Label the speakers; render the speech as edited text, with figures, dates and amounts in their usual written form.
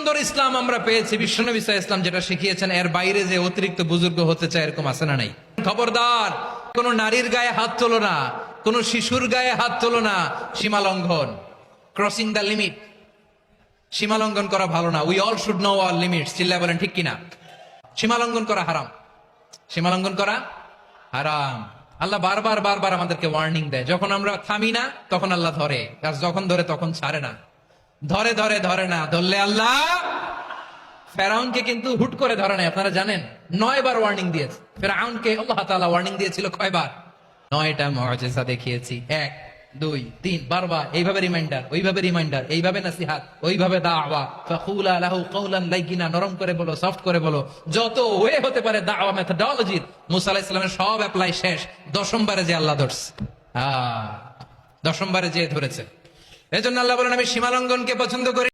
Speaker 1: সুন্দর ইসলাম আমরা পেয়েছি, বিশ্বনবী সাল্লাল্লাহু আলাইহি ওয়াসাল্লাম যেটা শিখিয়েছেন, এর বাইরে যে অতিরিক্ত বুজুর্গ হতে চায় এরকম আছে না নাই? খবরদার, কোন নারীর গায়ে হাত তোলো না, কোন শিশুর গায়ে হাত তোলো না। সীমা লঙ্ঘন, ক্রসিং দ্য লিমিট। সীমা লঙ্ঘন করা ভালো না। We all should know our limits. চিল্লায় বলেন ঠিক কিনা? সীমা লঙ্ঘন করা হারাম, সীমা লঙ্ঘন করা হারাম। আল্লাহ বারবার বারবার আমাদেরকে ওয়ার্নিং দেয়। যখন আমরা থামি না তখন আল্লাহ ধরে, আর যখন ধরে তখন ছাড়ে না। ধরে ধরে ধরে না, ধরলে আল্লাহ। ফেরাউনকে কিন্তু হুট করে ধরে নাই, আপনারা জানেন। 9 বার ওয়ার্নিং দিয়েছে ফেরাউনকে। আল্লাহ তাআলা ওয়ার্নিং দিয়েছিল কয়বার? 9টা মুআজিজা দেখিয়েছি, 1 2 3 বারবার। এইভাবে রিমাইন্ডার, ওইভাবে রিমাইন্ডার, এইভাবে নাসিহাত, ওইভাবে দাওয়া। ফাকুলা লাহু কাওলান লাইয়িনা, নরম করে বলো, সফট করে বলো। যত ওয়ে হতে পারে দাওয়া মেথডোলজি, মুসা আলাইহিস সালামের সব অ্যাপ্লাই শেষ। 10ম বারে যে আল্লাহ ধরছে, 10ম বারে যে ধরেছে। এজন্য আল্লাহ বলেন, আমি সীমা লঙ্ঘনকে পছন্দ করি।